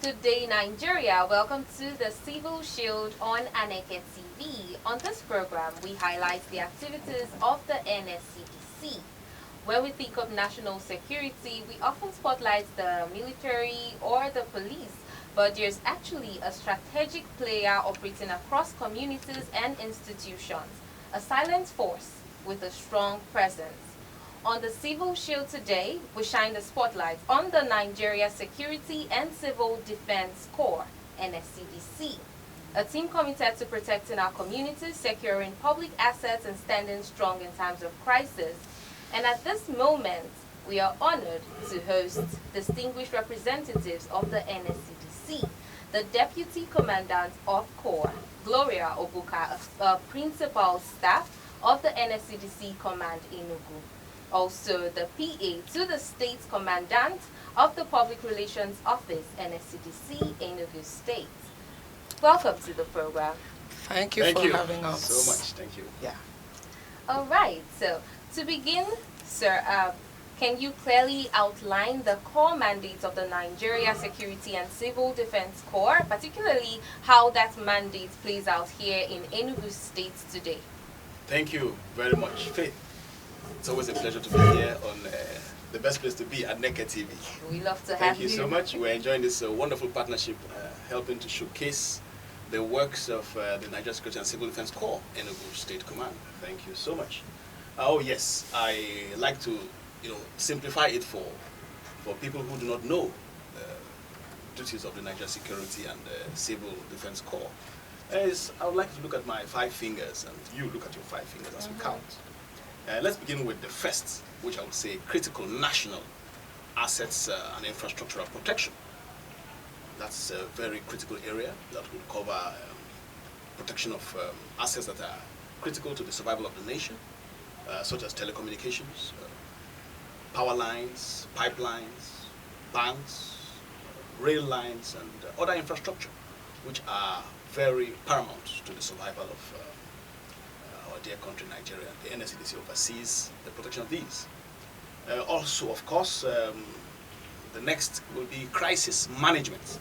Good day, Nigeria. Welcome to the Civil Shield on Aneke TV. On this program, we highlight the activities of the NSCDC. When we think of national security, we often spotlight the military or the police, but there's actually a strategic player operating across communities and institutions, a silent force with a strong presence. On the Civil Shield today, we shine the spotlight on the Nigeria Security and Civil Defense Corps, NSCDC, a team committed to protecting our communities, securing public assets, and standing strong in times of crisis. And at this moment, we are honored to host distinguished representatives of the NSCDC, the Deputy Commandant of Corps, Gloria Obuka, a Principal Staff of the NSCDC Command Enugu. Also, the PA to the State Commandant of the Public Relations Office, NSCDC, Enugu State. Welcome to the program. Thank you for having us. So much, thank you. Yeah. All right, so to begin, sir, can you clearly outline the core mandates of the Nigeria Security and Civil Defense Corps, particularly how that mandate plays out here in Enugu State today? Thank you very much, Faith. It's always a pleasure to be here on the best place to be, Aneke TV. We love to have Thank you. you so much. We're enjoying this wonderful partnership, helping to showcase the works of the Nigeria Security and Civil Defense Corps, Enugu State Command. Thank you so much. Oh yes, I like to simplify it for people who do not know the duties of the Nigeria Security and Civil Defense Corps. I would like to look at my 5 fingers, and you look at your 5 fingers as we count. Let's begin with the first, which I would say critical national assets and infrastructural protection. That's a very critical area that will cover protection of assets that are critical to the survival of the nation, such as telecommunications, power lines, pipelines, banks, rail lines, and other infrastructure, which are very paramount to the survival of our dear country, Nigeria. The NSCDC oversees the protection of these. Also, of course, the next will be crisis management.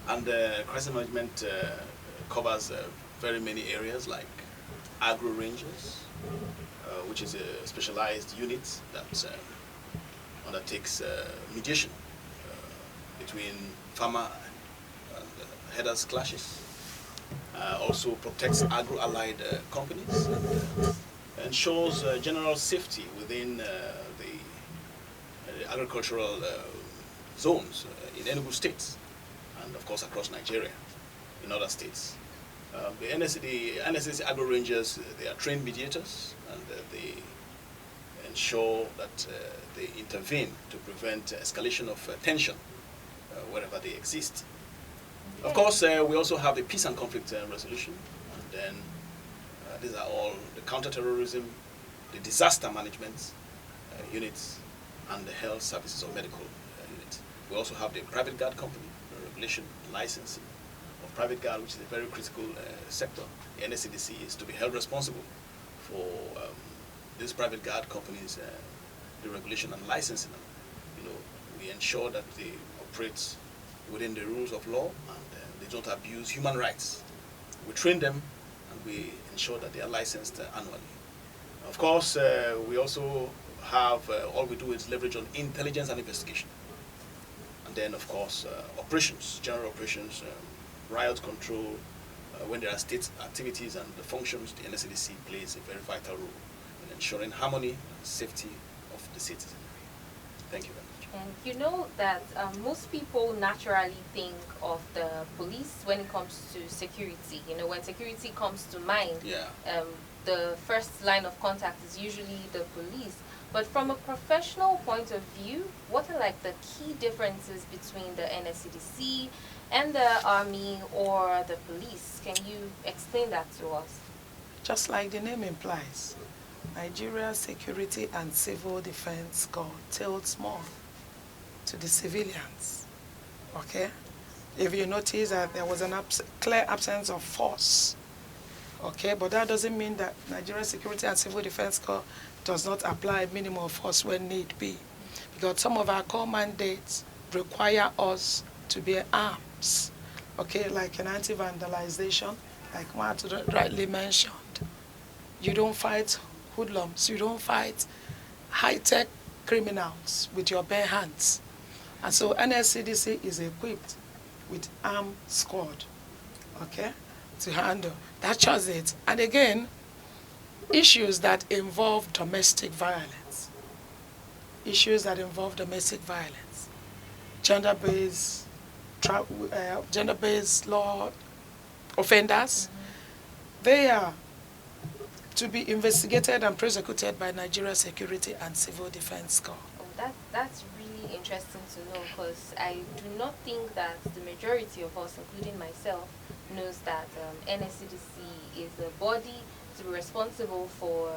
And crisis management covers very many areas like agro rangers, which is a specialized unit that undertakes mediation between farmer and herders clashes. Also protects agro-allied companies and ensures general safety within the agricultural zones in Enugu State and of course across Nigeria in other states. The NSCDC agro rangers, they are trained mediators, and they ensure that they intervene to prevent escalation of tension wherever they exist. Of course, we also have the peace and conflict resolution, and then these are all the counterterrorism, the disaster management units, and the health services or medical unit. We also have the private guard company, the regulation, licensing of private guard, which is a very critical sector. The NSCDC is to be held responsible for these private guard companies, the regulation and licensing. We ensure that they operate within the rules of law and they don't abuse human rights. We train them and we ensure that they are licensed annually. Of course, we also have, all we do is leverage on intelligence and investigation. And then, of course, operations, general operations, riot control, when there are state activities and the functions, the NSCDC plays a very vital role in ensuring harmony and safety of the citizenry. Thank you very much. And you know that most people naturally think of the police when it comes to security. When security comes to mind, the first line of contact is usually the police. But from a professional point of view, what are like the key differences between the NSCDC and the army or the police? Can you explain that to us? Just like the name implies, Nigeria Security and Civil Defense Corps tilts more to the civilians, okay? If you notice that there was a clear absence of force, okay? But that doesn't mean that Nigeria Security and Civil Defense Corps does not apply minimum force when need be. Because some of our core mandates require us to bear arms, okay, like an anti-vandalization, like Matt rightly mentioned. You don't fight hoodlums, you don't fight high-tech criminals with your bare hands. And so NSCDC is equipped with armed squad, okay, to handle. That's just it. And again, issues that involve domestic violence. Issues that involve domestic violence. Gender-based law offenders, they are to be investigated and prosecuted by Nigeria Security and Civil Defense Corps. Oh, that's really interesting to know, because I do not think that the majority of us, including myself, knows that NSCDC is a body to be responsible for,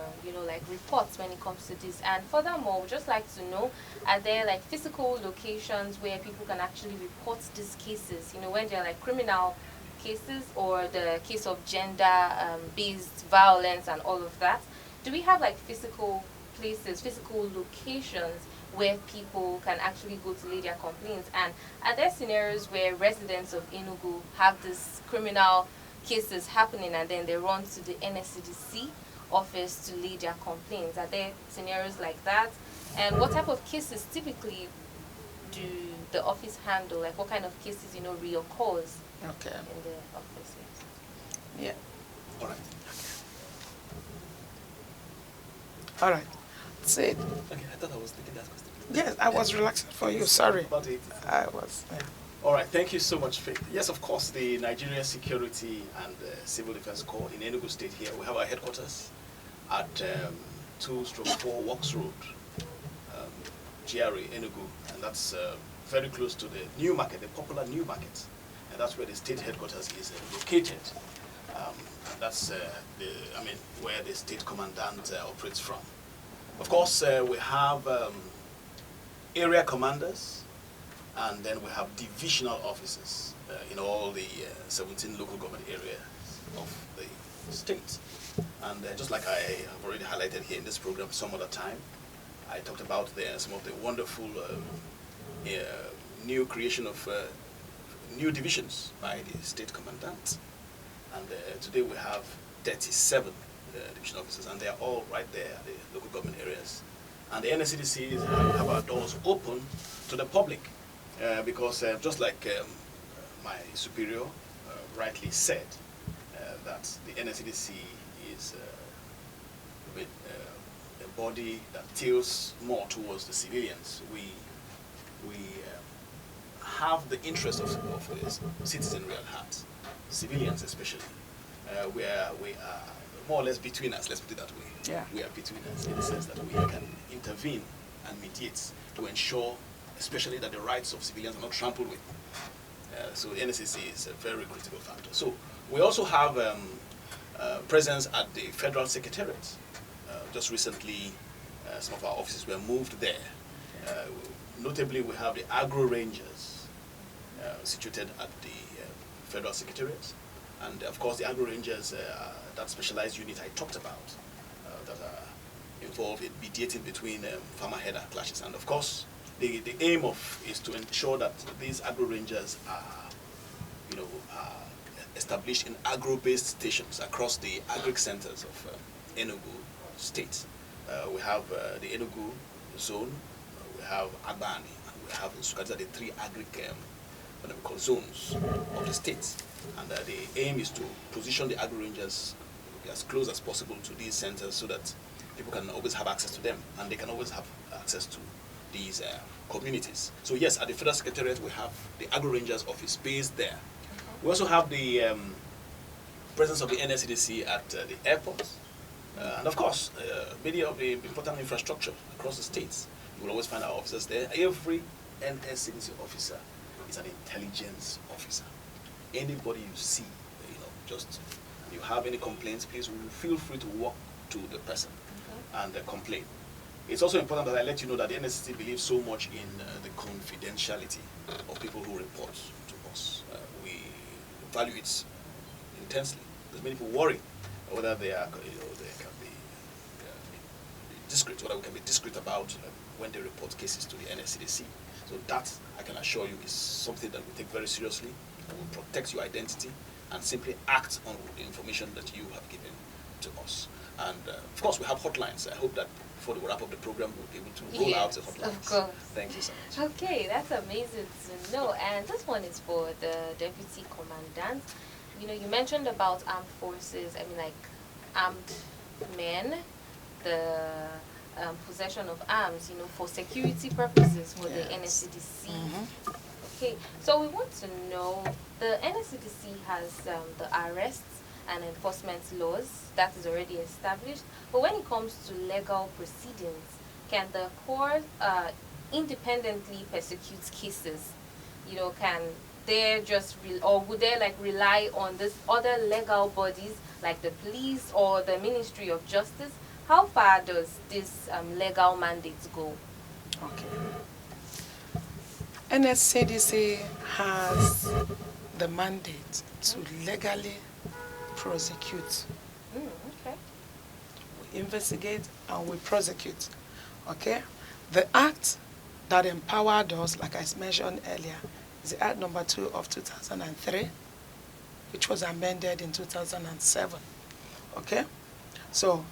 like reports when it comes to this. And furthermore, we'd just like to know, are there like physical locations where people can actually report these cases, when they're like criminal cases or the case of gender-based violence and all of that? Do we have like physical places, physical locations where people can actually go to lay their complaints? And are there scenarios where residents of Enugu have this criminal cases happening and then they run to the NSCDC office to lay their complaints? Are there scenarios like that? And what type of cases typically do the office handle? Like what kind of cases, reoccurs Okay. in the office? Yeah. All right. All right. That's it. Okay, I thought I was thinking that question. Yes, I was relaxing for you. Sorry. About it. I was. Yeah. All right, thank you so much, Faith. Yes, of course, the Nigeria Security and Civil Defense Corps in Enugu State here. We have our headquarters at 2/4 Works Road, GRA, Enugu, and that's very close to the new market, the popular new market, and that's where the state headquarters is located. That's where the state commandant operates from. Of course, we have area commanders, and then we have divisional officers in all the 17 local government areas of the state. And just like I have already highlighted here in this program some other time, I talked about some of the wonderful new creation of new divisions by the state commandant. And today we have 37 division officers, and they are all right there at the local government areas. And the NSCDC have our doors open to the public because just like my superior rightly said, that the NSCDC is a body that tilts more towards the civilians. We have the interest of the citizenry at heart, civilians especially. We are more or less between us, let's put it that way. Yeah. We are between us in the sense that we can intervene and mediate to ensure especially that the rights of civilians are not trampled with. So the NSCDC is a very critical factor. So we also have presence at the Federal Secretariat. Just recently, some of our offices were moved there. Notably, we have the Agro Rangers situated at the Federal Secretariat. And of course, the Agro Rangers, that specialized unit I talked about, that are involved in mediating between farmer-herder clashes. And of course, the aim is to ensure that these Agro Rangers are, established in agro-based stations across the agric centers of Enugu State. We have the Enugu zone, we have Agbani, and we have in Sukadza the three agric what we call zones of the state. And the aim is to position the Agro Rangers as close as possible to these centers so that people can always have access to them and they can always have access to these communities. So yes, at the Federal Secretariat we have the Agro Rangers office based there. We also have the presence of the NSCDC at the airports. And of course, many of the important infrastructure across the states. You will always find our officers there. Every NSCDC officer is an intelligence officer. Anybody you see, just you have any complaints, please feel free to walk to the person and complain. It's also important that I let you know that the NSCDC believes so much in the confidentiality of people who report to us. We value it intensely. There's many people worry whether they are, they can be discreet, whether we can be discreet about when they report cases to the NSCDC. So that, I can assure you, is something that we take very seriously. We will protect your identity and simply act on the information that you have given to us. And of course, we have hotlines. I hope that before we wrap up the program, we'll be able to roll out the hotlines. Of course. Thank you so much. Okay, that's amazing to know. And this one is for the Deputy Commandant. You know, you mentioned about armed forces, I mean, like armed men, the possession of arms, you know, for security purposes for the NSCDC. Okay, so we want to know, the NSCDC has the arrests and enforcement laws that is already established, but when it comes to legal proceedings, can the court independently persecute cases? You know, can they just or would they like rely on this other legal bodies like the police or the Ministry of Justice? How far does this legal mandate go? Okay. NSCDC has the mandate to legally prosecute. Okay. We investigate and we prosecute. Okay? The act that empowered us, like I mentioned earlier, is the Act number 2 of 2003, which was amended in 2007. Okay? So,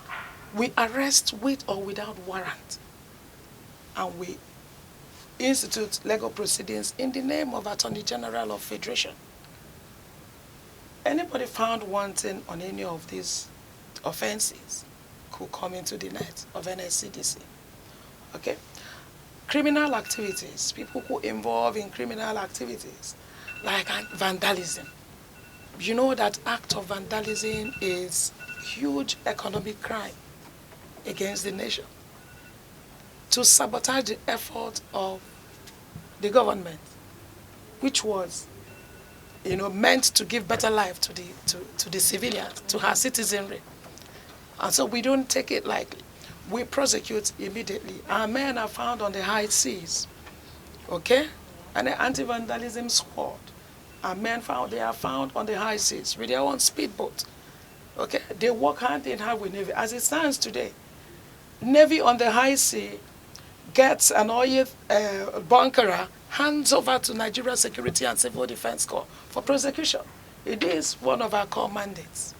we arrest with or without warrant, and we institute legal proceedings in the name of Attorney General of Federation. Anybody found wanting on any of these offenses could come into the net of NSCDC. Okay? Criminal activities, people who involve in criminal activities, like vandalism. You know that act of vandalism is huge economic crime against the nation. To sabotage the effort of the government, which was, you know, meant to give better life to the civilians, to our citizenry. And so we don't take it lightly. We prosecute immediately. Our men are found on the high seas, okay? And the anti-vandalism squad, our men they are found on the high seas with their own speedboat, okay? They work hand in hand with Navy. As it stands today, Navy on the high sea gets an oil bunkerer, hands over to Nigeria Security and Civil Defense Corps for prosecution. It is one of our core mandates.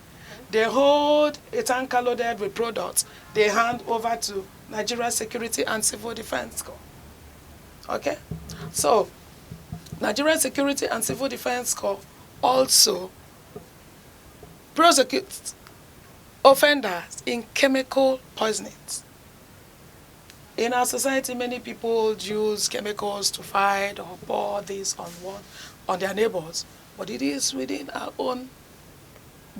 They hold a tanker loaded with products, they hand over to Nigeria Security and Civil Defense Corps. Okay? So, Nigeria Security and Civil Defense Corps also prosecutes offenders in chemical poisonings. In our society, many people use chemicals to fight or pour this on their neighbors, but it is within our own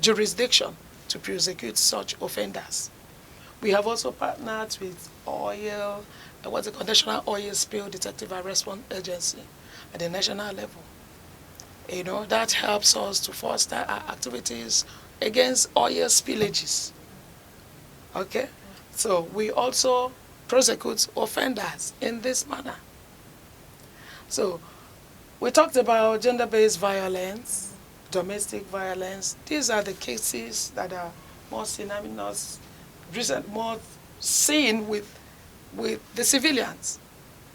jurisdiction to prosecute such offenders. We have also partnered with National Oil Spill Detective and Response Agency at the national level. You know, that helps us to foster our activities against oil spillages. Okay? So we also prosecute offenders in this manner. So we talked about gender-based violence, domestic violence. These are the cases that are more synonymous, more seen with the civilians.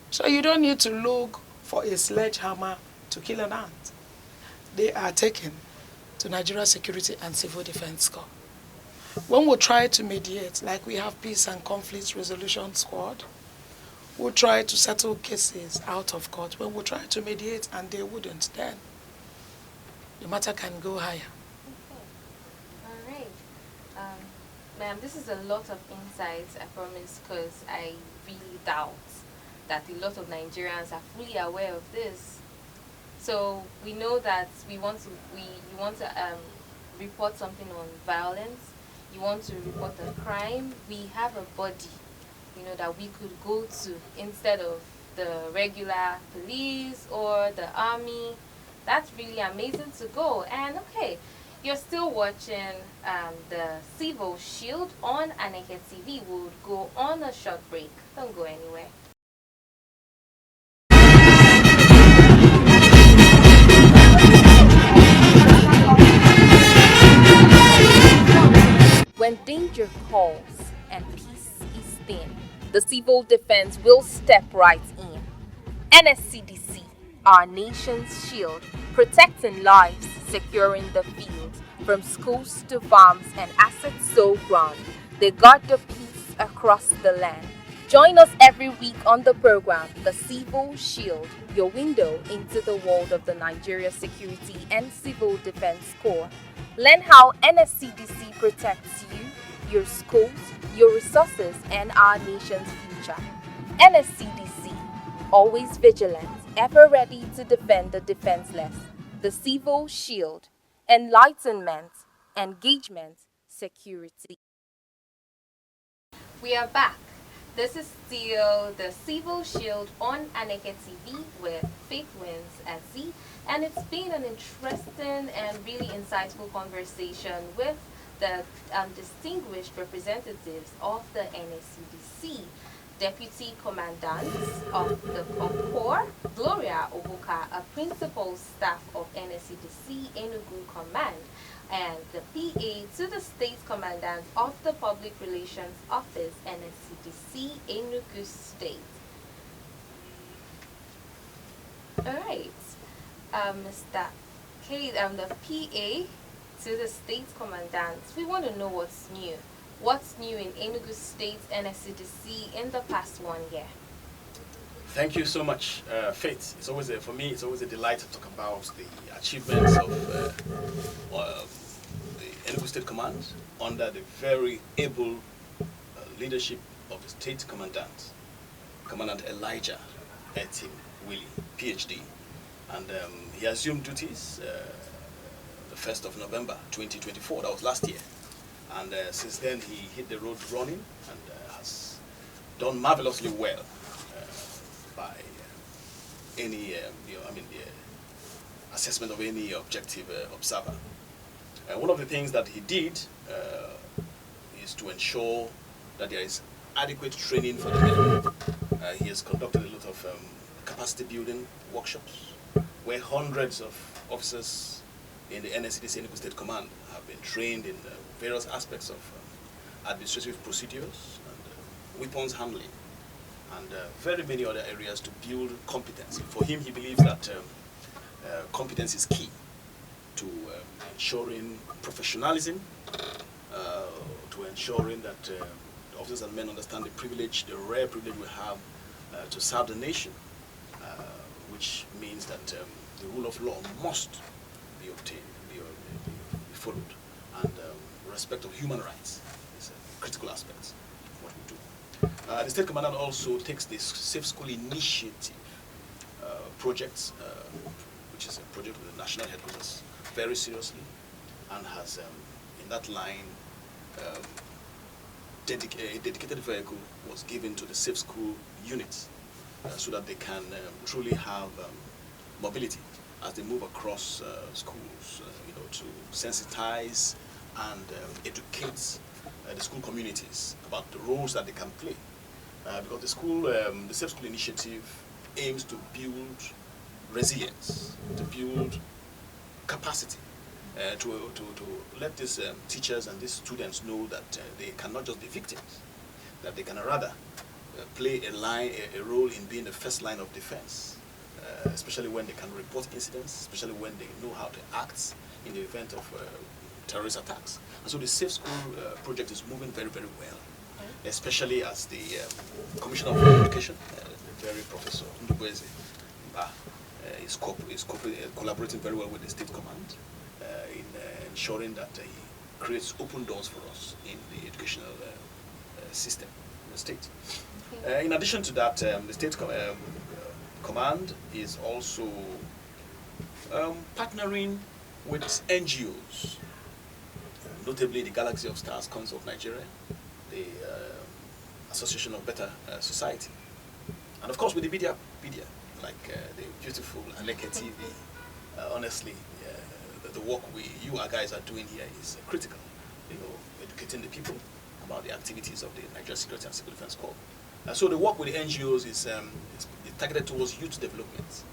So you don't need to look for a sledgehammer to kill an ant. They are taken to Nigeria Security and Civil Defense Corps. When we try to mediate, like we have Peace and Conflict Resolution Squad, we try to settle cases out of court. When we try to mediate and they wouldn't, then the matter can go higher. Okay. All right. Ma'am, this is a lot of insights, I promise, because I really doubt that a lot of Nigerians are fully aware of this. So we know that you want to report something on violence. You want to report a crime. We have a body, you know, that we could go to instead of the regular police or the army. That's really amazing to go. And okay, you're still watching the Civil Shield on Aneke TV. We'll go on a short break. Don't go anywhere. When danger calls and peace is thin, the civil defense will step right in. NSCDC, our nation's shield, protecting lives, securing the fields, from schools to farms and assets so grand. They guard the peace across the land. Join us every week on the program, The Civil Shield, your window into the world of the Nigeria Security and Civil Defense Corps. Learn how NSCDC protects you, your schools, your resources, and our nation's future. NSCDC, always vigilant, ever ready to defend the defenseless. The Civil Shield, enlightenment, engagement, security. We are back. This is still the Civil Shield on Aneke TV with Faith Wins Azi, and it's been an interesting and really insightful conversation with the distinguished representatives of the NSCDC. Deputy Commandants of the Corps, Gloria Obuka, a Principal Staff of NSCDC Enugu Command, and the PA to the State Commandant of the Public Relations Office, NSCDC Enugu State. Alright, Mr. K, the PA to the State Commandant, we want to know what's new. What's new in Enugu State NSCDC in the past 1 year? Thank you so much, Faith. It's always for me. It's always a delight to talk about the achievements of the Enugu State Command under the very able leadership of the State Commandant, Commandant Elijah Etim Willie, PhD, and he assumed duties the 1st of November 2024. That was last year. And since then, he hit the road running and has done marvelously well by any, the assessment of any objective observer. One of the things that he did is to ensure that there is adequate training for the men. He has conducted a lot of capacity building workshops where hundreds of officers in the NSCDC Enugu State Command have been trained in various aspects of administrative procedures and weapons handling and very many other areas to build competency. For him, he believes that competence is key to ensuring professionalism, to ensuring that the officers and men understand the privilege, the rare privilege we have to serve the nation, which means that the rule of law must be obtained, be followed, and respect of human rights is a critical aspect of what we do. The State Commandant also takes this Safe School Initiative project, which is a project with the national headquarters, very seriously, and has, in that line, a dedicated vehicle was given to the Safe School units so that they can truly have mobility as they move across schools, to sensitize and educate the school communities about the roles that they can play. Because the Safe School Initiative aims to build resilience, to build capacity, to let these teachers and these students know that they cannot just be victims, that they can rather play a role in being the first line of defense, especially when they can report incidents, especially when they know how to act in the event of terrorist attacks. And so the Safe School project is moving very, very well, especially as the Commissioner of Education, the very Professor Ndubweze, is collaborating very well with the State Command in ensuring that he creates open doors for us in the educational system in the state. In addition to that, the State Command is also partnering with NGOs, notably the Galaxy of Stars Council of Nigeria, the Association of Better Society, and of course with the media, like the beautiful Aneke TV. Honestly, the work our guys are doing here is critical. Educating the people about the activities of the Nigeria Security and Civil Defense Corps. So the work with the NGOs is targeted towards youth development,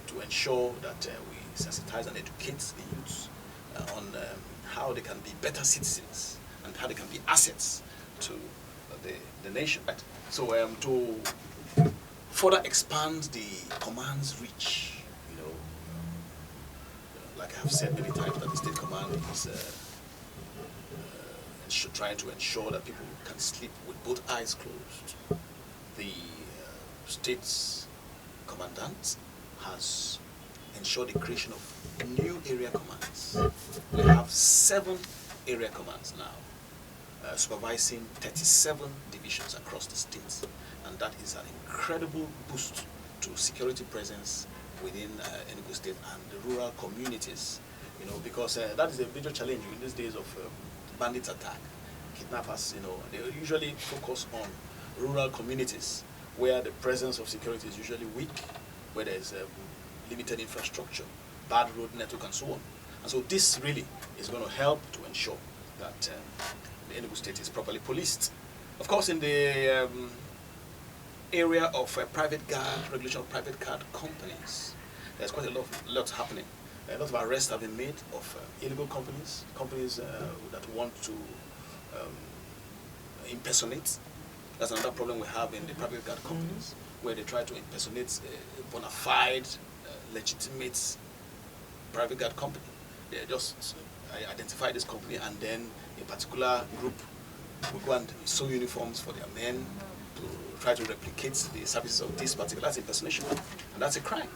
to ensure that we sensitize and educate the youths on how they can be better citizens and how they can be assets to the nation. Right? So to further expand the command's reach. You know, like I've said many times, that the state command is trying to ensure that people can sleep with both eyes closed. The state's commandant has ensured the creation of new area commands. We have 7 area commands now, supervising 37 divisions across the state, and that is an incredible boost to security presence within Enugu State and the rural communities. You know, because that is a major challenge in these days of bandits attack, kidnappers. You know, they usually focus on rural communities where the presence of security is usually weak, where there is limited infrastructure, bad road network, and so on. And so this really is going to help to ensure that the Enugu State is properly policed. Of course, in the area of private guard, regulation of private guard companies, there's quite a lot happening. A lot of arrests have been made of illegal companies that want to impersonate. That's another problem we have in the private guard companies, where they try to impersonate a bona fide, legitimate private guard company. They just identify this company, and then a particular group will go and sew uniforms for their men to try to replicate the services of this particular. That's impersonation, and that's a crime.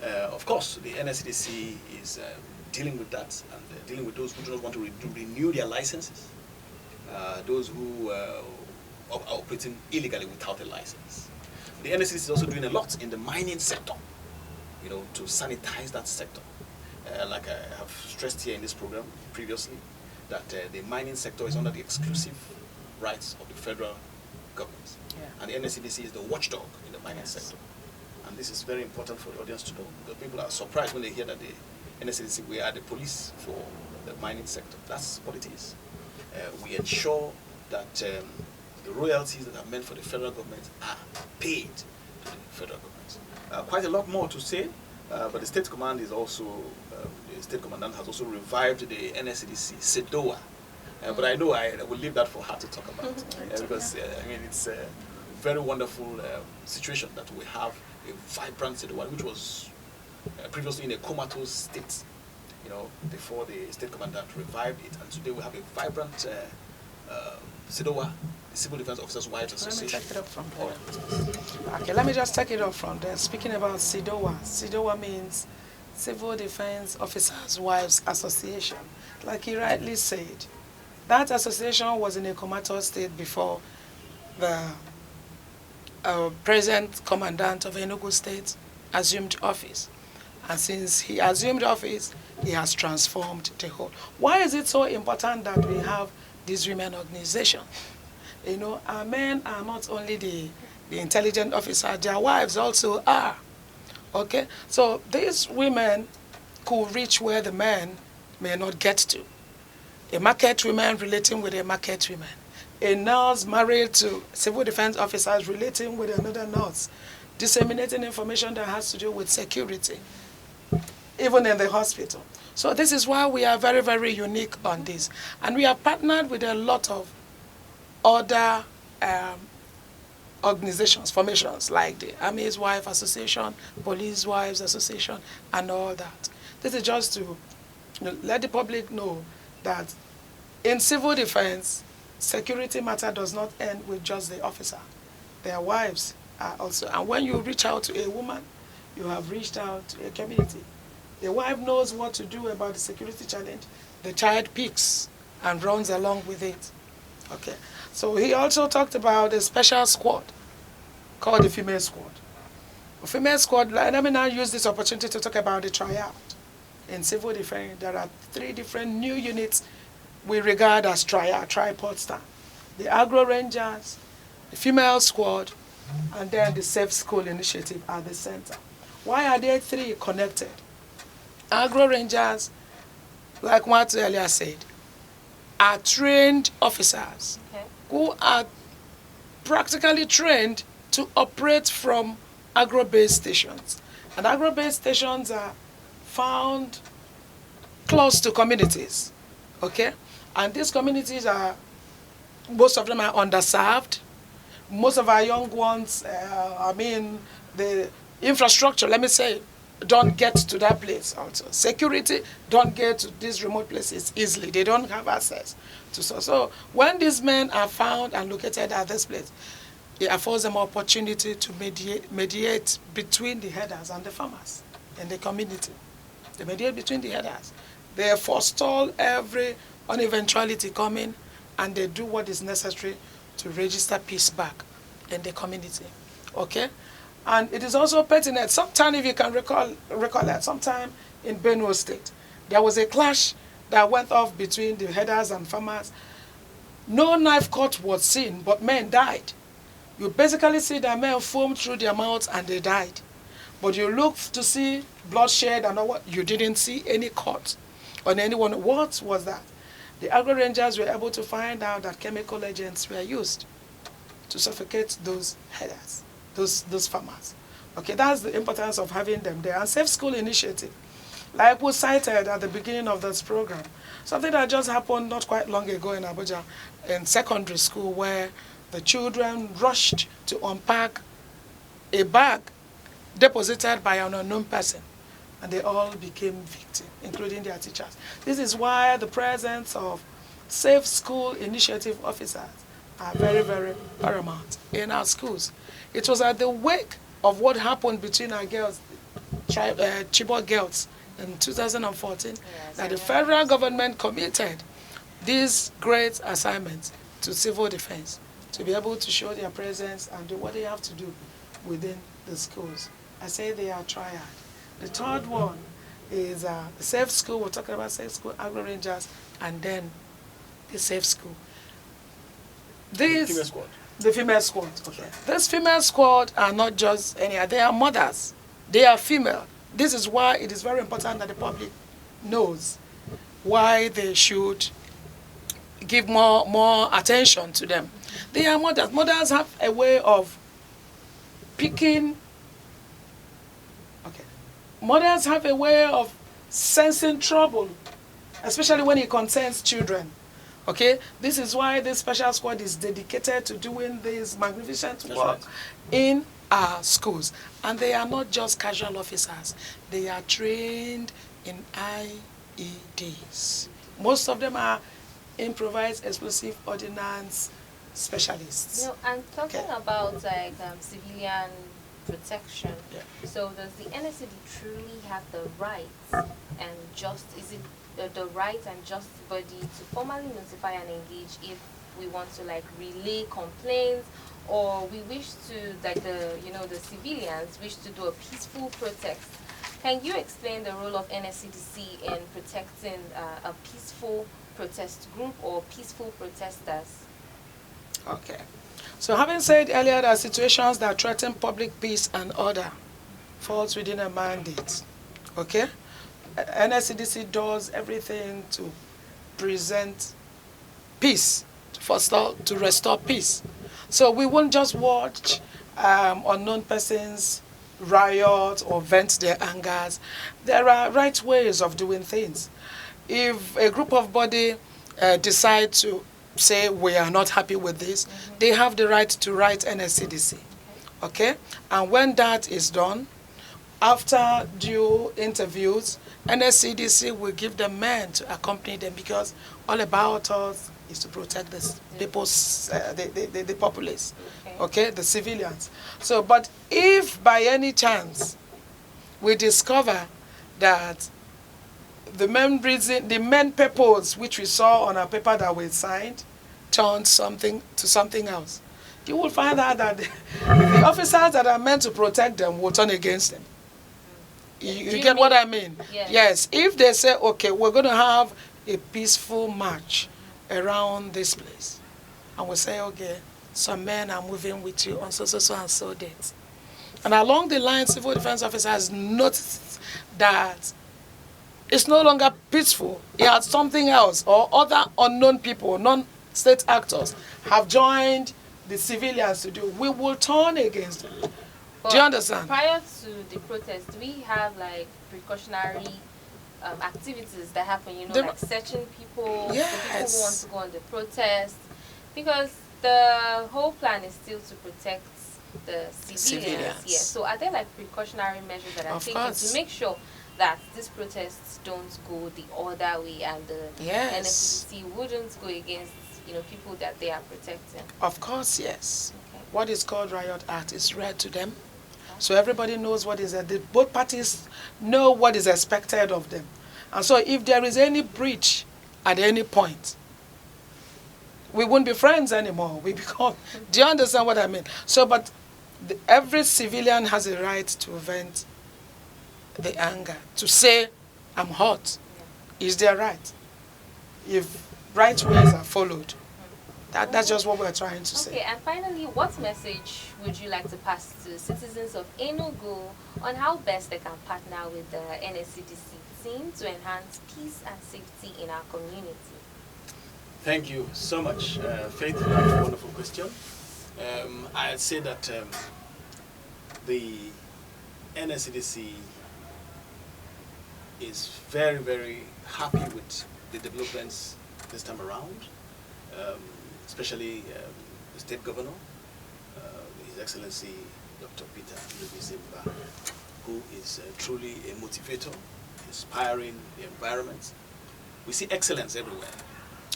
Of course, the NSCDC is dealing with that, and dealing with those who do not want to renew their licenses, those who are operating illegally without a license. The NSCDC is also doing a lot in the mining sector, you know, to sanitize that sector. Like I have stressed here in this program previously, that the mining sector is under the exclusive rights of the federal government. Yeah. And the NSCDC is the watchdog in the mining sector. And this is very important for the audience to know, because people are surprised when they hear that the NSCDC, we are the police for the mining sector. That's what it is. We ensure that the royalties that are meant for the federal government are paid to the federal government. Quite a lot more to say, but the state command is also, the state commandant has also revived the NSCDC, SEDOA. But I know I will leave that for her to talk about, because I mean, it's a very wonderful situation that we have a vibrant SEDOA, which was previously in a comatose state, you know, before the state commandant revived it, and today we have a vibrant SEDOA, the Civil Defense Officers' Wives Association. Let me take it up from there. Okay, let me just take it up from there. Speaking about SEDOA, SEDOA means Civil Defense Officers' Wives Association. Like he rightly said, that association was in a comatose state before the present commandant of Enugu State assumed office. And since he assumed office, he has transformed the whole. Why is it so important that we have this women organization? You know, our men are not only the intelligent officer, their wives also are. Okay? So these women could reach where the men may not get to. A market woman relating with a market woman. A nurse married to civil defense officers relating with another nurse. Disseminating information that has to do with security, even in the hospital. So this is why we are very, very unique on this. And we are partnered with a lot of other organizations, formations, like the Army's Wife Association, Police Wives Association, and all that. This is just to let the public know that in civil defense, security matter does not end with just the officer. Their wives are also. And when you reach out to a woman, you have reached out to a community. The wife knows what to do about the security challenge. The child picks and runs along with it. Okay. So he also talked about a special squad called the female squad. The female squad, let me now use this opportunity to talk about the tryout. In civil defense, there are 3 different new units we regard as tripod stand. The Agro Rangers, the female squad, and then the Safe School Initiative at the center. Why are they 3 connected? Agro Rangers, like what earlier said, are trained officers who are practically trained to operate from agro-based stations. And agro-based stations are found close to communities, okay? And these communities are, most of them are underserved. Most of our young ones, the infrastructure, let me say, don't get to that place also. Security don't get to these remote places easily. They don't have access to so when these men are found and located at this place, it affords them opportunity to mediate between the herders and the farmers in the community. They mediate between the herders. They forestall every uneventuality coming, and they do what is necessary to register peace back in the community. Okay? And it is also pertinent. Sometime, if you can recall that, sometime in Benue State, there was a clash that went off between the herders and farmers. No knife cut was seen, but men died. You basically see that men foamed through their mouths and they died. But you look to see bloodshed and all what, you didn't see any cut on anyone. What was that? The agro rangers were able to find out that chemical agents were used to suffocate those herders, those farmers. Okay, that's the importance of having them there. And Safe School Initiative, like we cited at the beginning of this program, something that just happened not quite long ago in Abuja, in secondary school, where the children rushed to unpack a bag deposited by an unknown person, and they all became victims, including their teachers. This is why the presence of Safe School Initiative officers are very, very paramount in our schools. It was at the wake of what happened between our girls, Chibok girls, in 2014, that the federal government committed these great assignments to civil defense, to be able to show their presence and do what they have to do within the schools. I say they are triad. The third one is the Safe School. We're talking about Safe School, Agro Rangers, and then the Safe School. These, female squad. The female squad. Okay. This female squad are not just any, they are mothers. They are female. This is why it is very important that the public knows why they should give more attention to them. They are mothers. Mothers have a way of picking. Okay. Mothers have a way of sensing trouble, especially when it concerns children. Okay, this is why this special squad is dedicated to doing this magnificent work in our schools. And they are not just casual officers. They are trained in IEDs. Most of them are improvised explosive ordnance specialists. You know, and talking about like civilian protection, so does the NSCD truly have the right and is it the right and just body to formally notify and engage if we want to like relay complaints, or we wish to, like the civilians wish to do a peaceful protest? Can you explain the role of NSCDC in protecting a peaceful protest group or peaceful protesters? Okay. So having said earlier that situations that threaten public peace and order falls within a mandate, okay? NSCDC does everything to present peace, to restore peace. So we won't just watch unknown persons riot or vent their angers. There are right ways of doing things. If a group of body decide to say we are not happy with this, they have the right to write NSCDC. Okay? And when that is done, after due interviews, NSCDC will give them men to accompany them, because all about us is to protect the people's, the populace, okay, the civilians. So, but if by any chance we discover that the main purpose which we saw on our paper that we signed turned something to something else, you will find out that the officers that are meant to protect them will turn against them. You get what I mean? Yes. Yes. If they say, okay, we're going to have a peaceful march around this place, and we say, okay, some men are moving with you on so and so dates, and along the line, civil defense officers noticed that it's no longer peaceful, it has something else, or other unknown people, non-state actors, have joined the civilians to do, we will turn against them. But do you understand? Prior to the protest, do we have like precautionary activities that happen, like searching people, the people who want to go on the protest? Because the whole plan is still to protect the civilians. Civilians. Yes. So are there like precautionary measures that are Of taken course. to make sure that these protests don't go the other way and the Yes. NSCDC wouldn't go against people that they are protecting? Of course, yes. Okay. What is called Riot Act is read to them. So everybody knows what is both parties know what is expected of them. And so if there is any breach at any point, we won't be friends anymore. We become, do you understand what I mean? So, but every civilian has a right to vent the anger, to say, I'm hot, is their right. If right ways are followed, that's just what we're trying to say. Okay, and finally, what message would you like to pass to citizens of Enugu on how best they can partner with the NSCDC team to enhance peace and safety in our community? Thank you so much, Faith, for that wonderful question. I'd say that the NSCDC is very, very happy with the developments this time around, especially the State Governor, His Excellency Dr. Peter Simba, who is truly a motivator, inspiring the environment. We see excellence everywhere.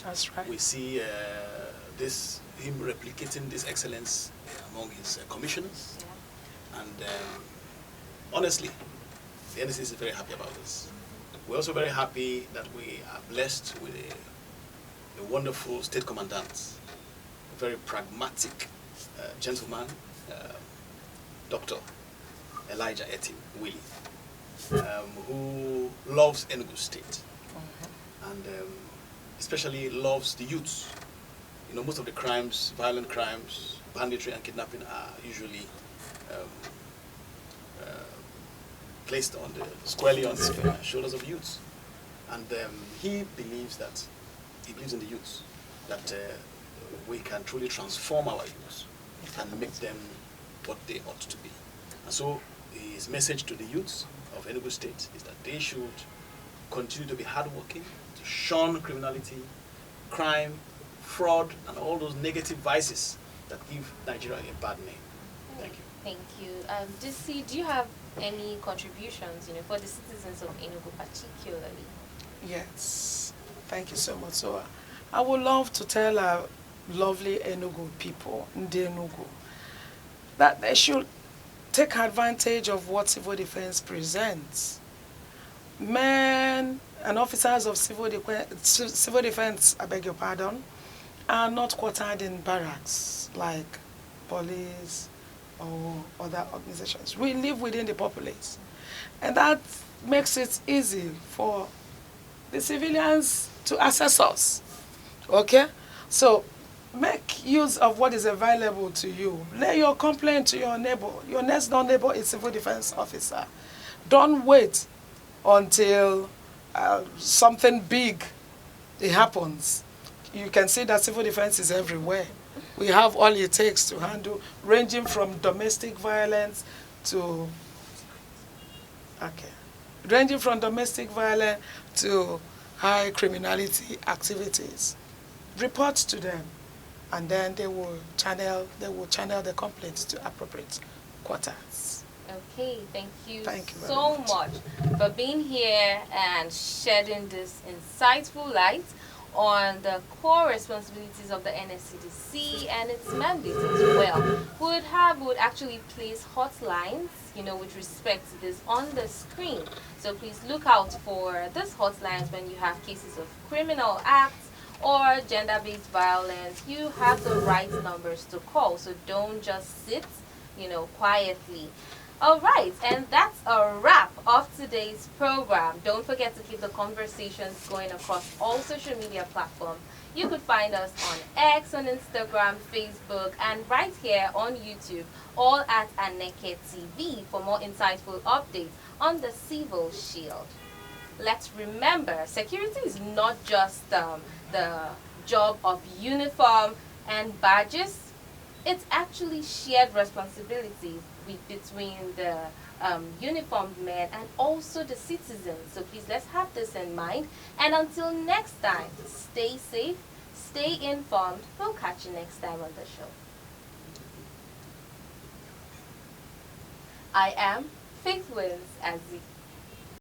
That's right. We see him replicating this excellence among his commissioners. Yeah. And honestly, the NSC is very happy about this. We're also very happy that we are blessed with a wonderful state commandant, a very pragmatic gentleman, Dr. Elijah Etim Willie, who loves Enugu State. And especially loves the youths. Most of the crimes, violent crimes, banditry and kidnapping are usually placed squarely on the shoulders of youths. And he believes in the youths, that we can truly transform our youths and make them what they ought to be. And so his message to the youths of Enugu State is that they should continue to be hardworking, to shun criminality, crime, fraud, and all those negative vices that give Nigeria a bad name. Thank you. Thank you. DC, do you have any contributions, for the citizens of Enugu particularly? Yes. Thank you so much. So I would love to tell our lovely Enugu people, Ndi Enugu, that they should take advantage of what civil defense presents. Men and officers of civil defense, I beg your pardon, are not quartered in barracks like police or other organizations. We live within the populace. And that makes it easy for the civilians to access us. Okay? So make use of what is available to you. Lay your complaint to your neighbor. Your next door neighbor is civil defense officer. Don't wait until something big happens. You can see that civil defense is everywhere. We have all it takes to handle, ranging from domestic violence to, high criminality activities. Report to them, and then they will channel the complaints to appropriate quarters. Okay, thank you very so much much for being here and shedding this insightful light on the core responsibilities of the NSCDC and its mandate as well. We would actually place hotlines, with respect to this on the screen. So please look out for these hotlines when you have cases of criminal acts or gender-based violence. You have the right numbers to call, so don't just sit, quietly. All right, and that's a wrap of today's program. Don't forget to keep the conversations going across all social media platforms. You could find us on X, on Instagram, Facebook, and right here on YouTube, all at Aneke TV for more insightful updates on the Civil Shield. Let's remember, security is not just the job of uniform and badges. It's actually shared responsibilities between the uniformed men and also the citizens. So please, let's have this in mind. And until next time, stay safe, stay informed. We'll catch you next time on the show. I am Faith Wins Aziz.